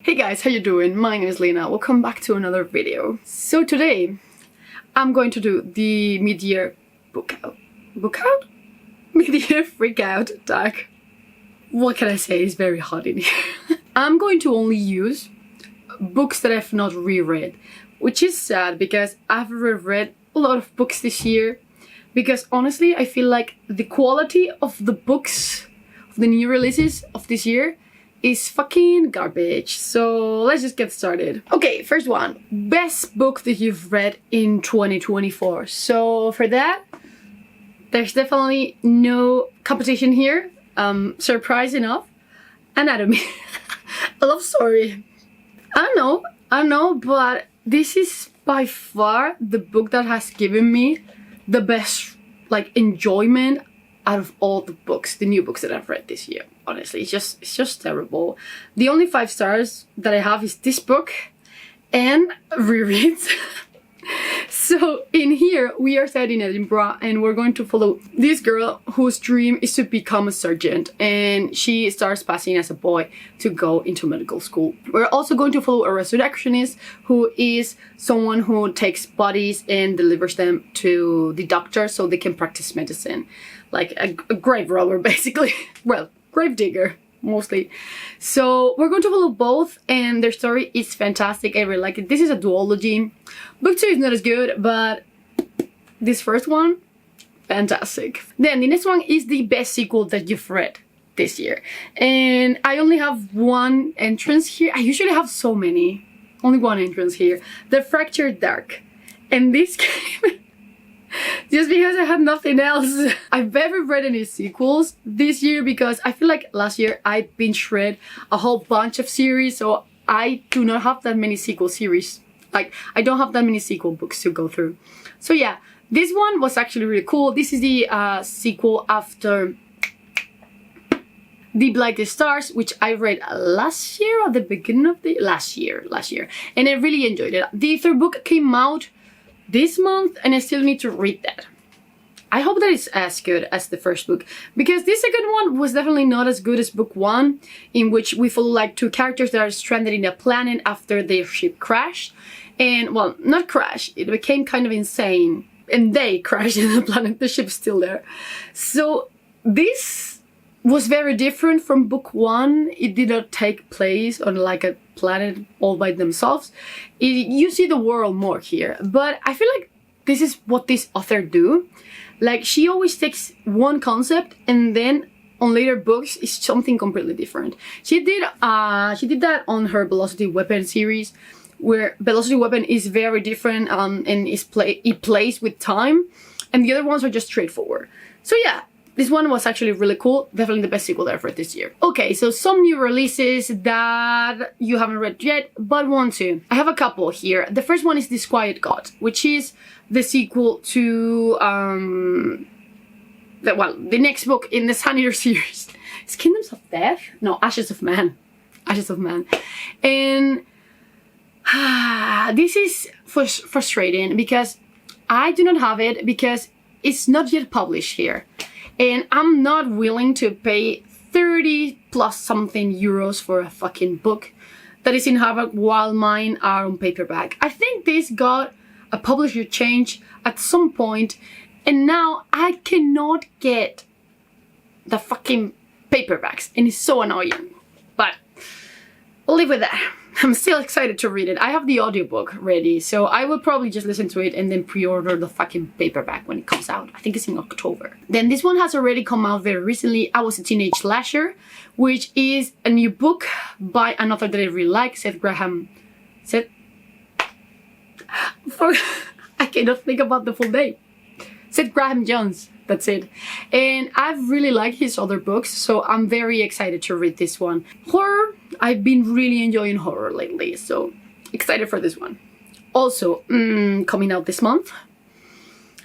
Hey guys, how you doing? My name is Lena. Welcome back to another video. So today, I'm going to do the mid-year Mid-year Freakout Tag. What can I say? It's very hot in here. I'm going to only use books that I've not reread, which is sad because I've reread a lot of books this year. Because honestly, I feel like the quality of the books, of the new releases of this year, is fucking garbage. So let's just get started. Okay, first one. Best book that you've read in 2024. So for that, there's definitely no competition here. Surprise enough. Anatomy. A love story. I don't know, but this is by far the book that has given me the best enjoyment out of all the books, the new books that I've read this year. Honestly, it's just terrible. The only 5 stars that I have is this book and rereads. So in here we are set in Edinburgh and we're going to follow this girl whose dream is to become a surgeon, and she starts passing as a boy to go into medical school. We're also going to follow a resurrectionist who is someone who takes bodies and delivers them to the doctor so they can practice medicine. Like a grave robber, basically. Well, grave digger, mostly. So we're going to follow both, and their story is fantastic. I really like it. This is a duology. Book 2 is not as good, but this first one, fantastic. Then the next one is the best sequel that you've read this year. And I only have one entrance here. I usually have so many. Only one entrance here. The Fractured Dark. And this game... just because I had nothing else. I've never read any sequels this year because I feel like last year I binge read a whole bunch of series, so I do not have that many sequel series. Like, I don't have that many sequel books to go through. So yeah, this one was actually really cool. This is the sequel after The Blighted Stars, which I read last year or the beginning of the... last year. And I really enjoyed it. The third book came out this month and I still need to read that. I hope that it's as good as the first book, because this second one was definitely not as good as book 1, in which we follow like 2 characters that are stranded in a planet after their ship crashed. And well, not crashed, it became kind of insane and they crashed in the planet, the ship's still there. So this was very different from book 1. It did not take place on like a planet all by themselves. You see the world more here, but I feel like this is what this author do. Like, she always takes one concept and then on later books it's something completely different. She did that on her Velocity Weapon series, where Velocity Weapon is very different and it plays with time, and the other ones are just straightforward. So yeah, this one was actually really cool. Definitely the best sequel ever this year. Okay, so some new releases that you haven't read yet, but want to. I have a couple here. The first one is Disquiet Gods, which is the sequel to, the next book in the Sanier series. It's Kingdoms of Death? No, Ashes of Man. Ashes of Man. And this is frustrating because I do not have it because it's not yet published here. And I'm not willing to pay 30 plus something euros for a fucking book that is in hardback while mine are on paperback. I think this got a publisher change at some point, and now I cannot get the fucking paperbacks, and it's so annoying. But we'll live with that. I'm still excited to read it. I have the audiobook ready, so I will probably just listen to it and then pre-order the fucking paperback when it comes out. I think it's in October. Then this one has already come out very recently. I Was a Teenage Slasher, which is a new book by an author that I really like, Seth Graham. I cannot think about the full name. Seth Graham Jones. That's it. And I've really liked his other books, so I'm very excited to read this one. Horror, I've been really enjoying horror lately, so excited for this one. Also, coming out this month,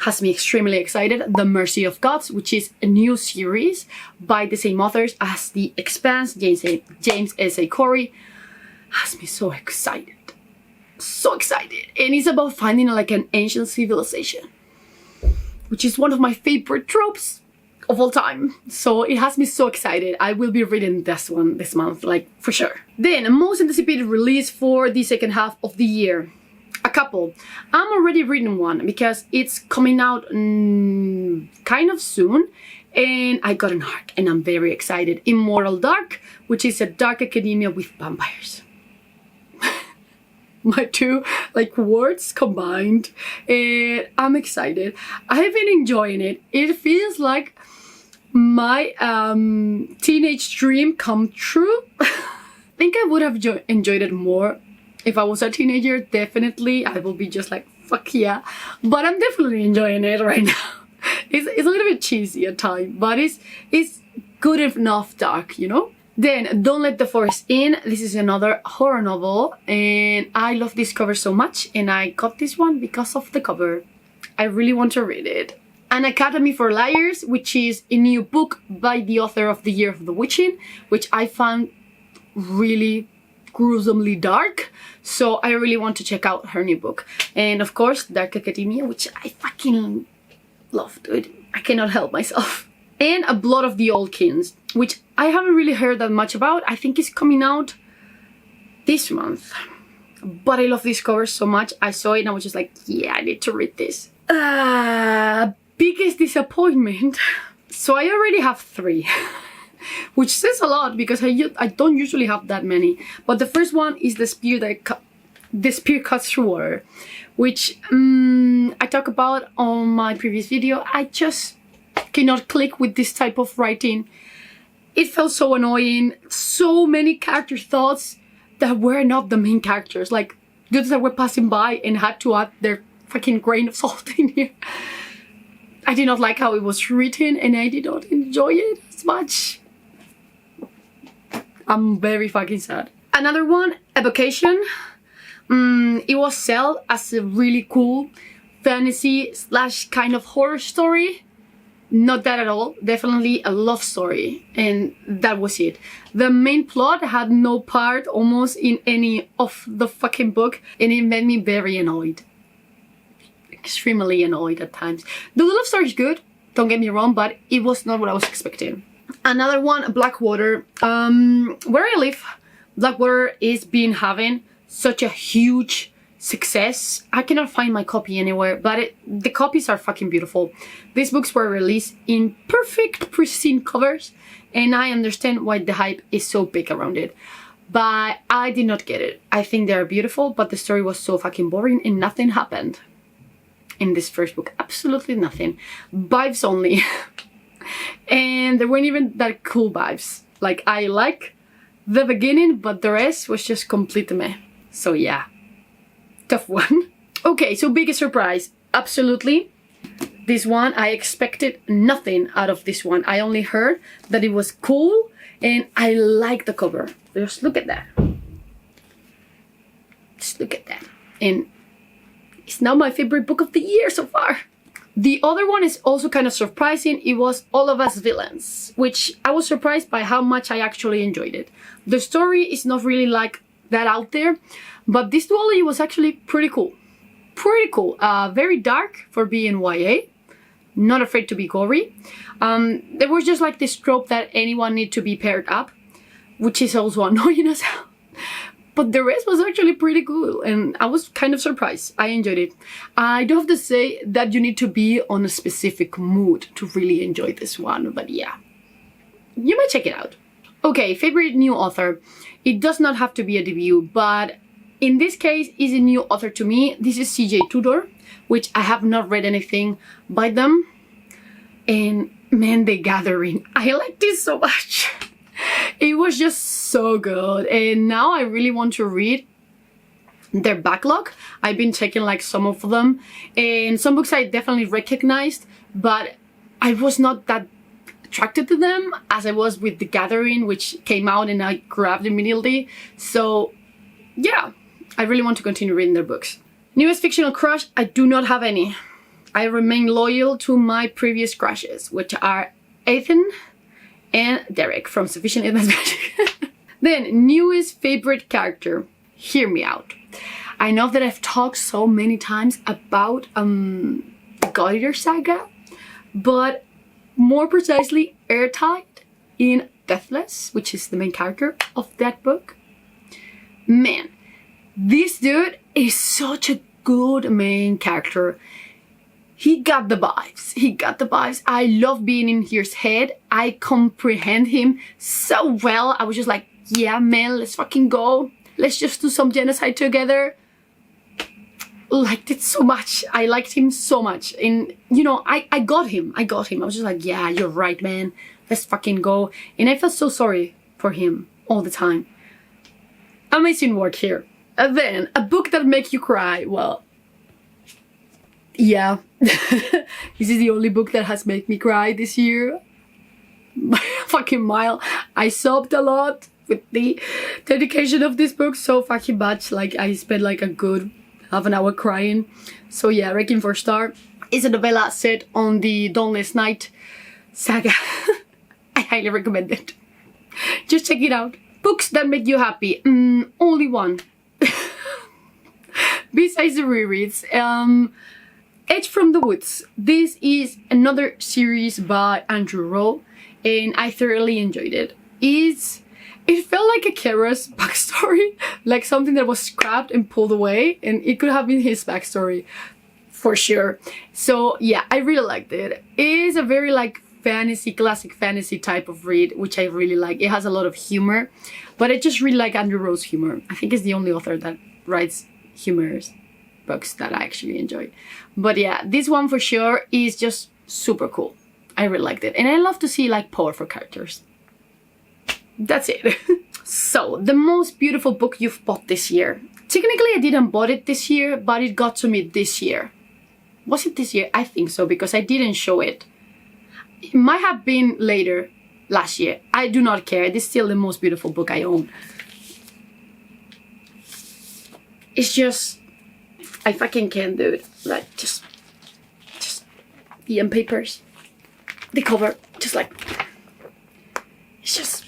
has me extremely excited, The Mercy of Gods, which is a new series by the same authors as The Expanse, James S.A. Corey. Has me so excited. So excited. And it's about finding like an ancient civilization, which is one of my favorite tropes. of all time. So it has me so excited. I will be reading this one this month, like for sure. Then, most anticipated release for the second half of the year. A couple. I'm already reading one because it's coming out kind of soon. And I got an arc and I'm very excited. Immortal Dark, which is a dark academia with vampires. My two words combined, and I'm excited. I've been enjoying it. It feels like my teenage dream come true. I think I would have enjoyed it more if I was a teenager. Definitely I will be just like fuck yeah, but I'm definitely enjoying it right now. It's a little bit cheesy at times, but it's good enough dark, you know. Then, Don't Let the Forest In. This is another horror novel, and I love this cover so much, and I got this one because of the cover. I really want to read it. An Academy for Liars, which is a new book by the author of The Year of the Witching, which I found really gruesomely dark, so I really want to check out her new book. And of course, Dark Academia, which I fucking love, dude. I cannot help myself. And A Blood of the Old Kings, which I haven't really heard that much about. I think it's coming out this month. But I love this cover so much. I saw it and I was just like, yeah, I need to read this. Biggest disappointment. So I already have 3. Which says a lot because I don't usually have that many. But the first one is The Spear Cuts Through Water, which I talked about on my previous video. I just cannot click with this type of writing. It felt so annoying. So many character thoughts that were not the main characters. Like dudes that were passing by and had to add their fucking grain of salt in here. I did not like how it was written and I did not enjoy it as much. I'm very fucking sad. Another one, Evocation. It was sold as a really cool fantasy / kind of horror story. Not that at all. Definitely a love story. And that was it. The main plot had no part almost in any of the fucking book. And it made me very annoyed. Extremely annoyed at times. The love story is good. Don't get me wrong. But it was not what I was expecting. Another one, Blackwater. Where I live, Blackwater is having such a huge success. I cannot find my copy anywhere, but the copies are fucking beautiful. These books were released in perfect, pristine covers, and I understand why the hype is so big around it. But I did not get it. I think they are beautiful, but the story was so fucking boring and nothing happened in this first book. Absolutely nothing. Vibes only. And there weren't even that cool vibes. Like, I like the beginning, but the rest was just complete meh. So yeah, tough one. Okay, so biggest surprise. Absolutely. This one, I expected nothing out of this one. I only heard that it was cool and I like the cover. Just look at that. Just look at that. And it's now my favorite book of the year so far. The other one is also kind of surprising. It was All of Us Villains, which I was surprised by how much I actually enjoyed it. The story is not really like that out there, but this duology was actually pretty cool. Pretty cool. Very dark for being YA. Not afraid to be gory. There was just like this trope that anyone need to be paired up, which is also annoying as hell. But the rest was actually pretty cool and I was kind of surprised. I enjoyed it. I do have to say that you need to be on a specific mood to really enjoy this one, but yeah, you might check it out. Okay, favorite new author. It does not have to be a debut, but in this case, is a new author to me. This is CJ Tudor, which I have not read anything by them. And man, The Gathering. I like this so much. It was just so good, and now I really want to read their backlog. I've been checking like some of them, and some books I definitely recognized, but I was not that attracted to them as I was with The Gathering, which came out and I grabbed immediately. So yeah, I really want to continue reading their books. Newest fictional crush, I do not have any. I remain loyal to my previous crushes, which are Ethan and Derek from Sufficient Investment. Then, newest favorite character. Hear me out. I know that I've talked so many times about the Goddard saga, but more precisely Ertide in Deathless, which is the main character of that book. Man, this dude is such a good main character. He got the vibes. He got the vibes. I love being in his head. I comprehend him so well. I was just like, yeah, man, let's fucking go. Let's just do some genocide together. Liked it so much. I liked him so much. And, you know, I got him. I was just like, yeah, you're right, man. Let's fucking go. And I felt so sorry for him all the time. Amazing work here. And then, a book that makes you cry. Well, yeah. This is the only book that has made me cry this year. Fucking mile. I sobbed a lot with the dedication of this book so fucking much. Like, I spent like a good half an hour crying. So yeah, Requiem for a Star is a novella set on the Dauntless Night saga. I highly recommend it. Just check it out. Books that make you happy. Only one. Besides the rereads. Edge from the Woods. This is another series by Andrew Rowe, and I thoroughly enjoyed it. It felt like a Kara's backstory, like something that was scrapped and pulled away, and it could have been his backstory for sure. So yeah, I really liked it. It is a very like fantasy, classic fantasy type of read, which I really like. It has a lot of humor, but I just really like Andrew Rowe's humor. I think he's the only author that writes humorous books that I actually enjoy. But yeah, this one for sure is just super cool. I really liked it. And I love to see like powerful characters. That's it. So, the most beautiful book you've bought this year. Technically, I didn't bought it this year, but it got to me this year. Was it this year? I think so, because I didn't show it. It might have been later, last year. I do not care. It is still the most beautiful book I own. It's just, I fucking can't do it. Like, just the end papers, the cover, just like, it's just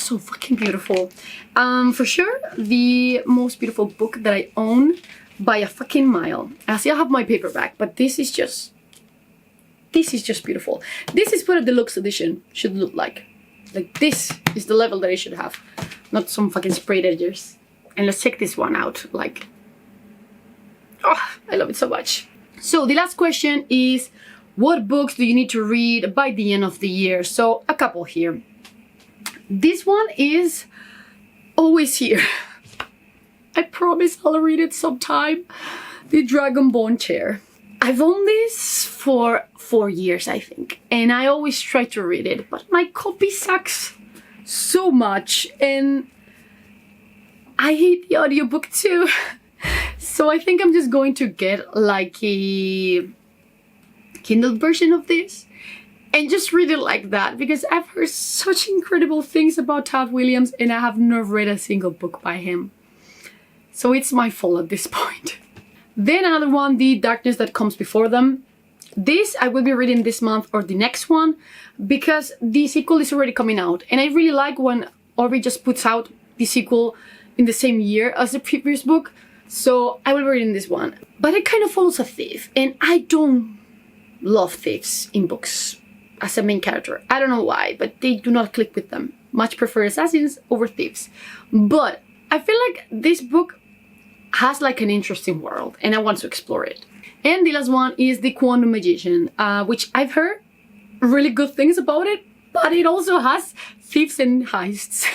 so fucking beautiful. For sure, the most beautiful book that I own by a fucking mile. I still have my paperback, but this is just beautiful. This is what a deluxe edition should look like. Like, this is the level that it should have, not some fucking sprayed edges. And let's check this one out. Like, oh, I love it so much. So the last question is, what books do you need to read by the end of the year? So a couple here. This one is always here. I promise I'll read it sometime. The Dragonborn Chair. I've owned this for 4 years, I think, and I always try to read it, but my copy sucks so much, and I hate the audiobook too. So I think I'm just going to get like a Kindle version of this and just read it like that, because I've heard such incredible things about Todd Williams and I have not read a single book by him. So it's my fault at this point. Then another one, The Darkness That Comes Before Them. This I will be reading this month or the next one, because the sequel is already coming out. And I really like when Orby just puts out the sequel in the same year as the previous book. So I will be reading this one. But it kind of follows a thief, and I don't love thieves in books as a main character. I don't know why, but they do not click with them. Much prefer assassins over thieves. But I feel like this book has like an interesting world, and I want to explore it. And the last one is The Quantum Magician, which I've heard really good things about it, but it also has thieves and heists.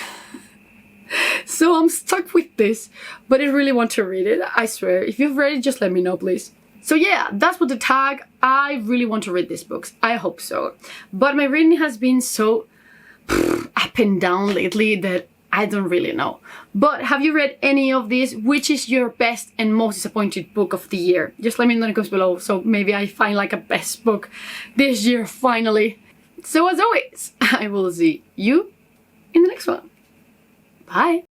So I'm stuck with this, but I really want to read it, I swear. If you've read it, just let me know, please. So yeah, that's what the tag. I really want to read these books. I hope so. But my reading has been so up and down lately that I don't really know. But have you read any of these? Which is your best and most disappointed book of the year? Just let me know in the comments below, so maybe I find like a best book this year finally. So as always, I will see you in the next one. Bye!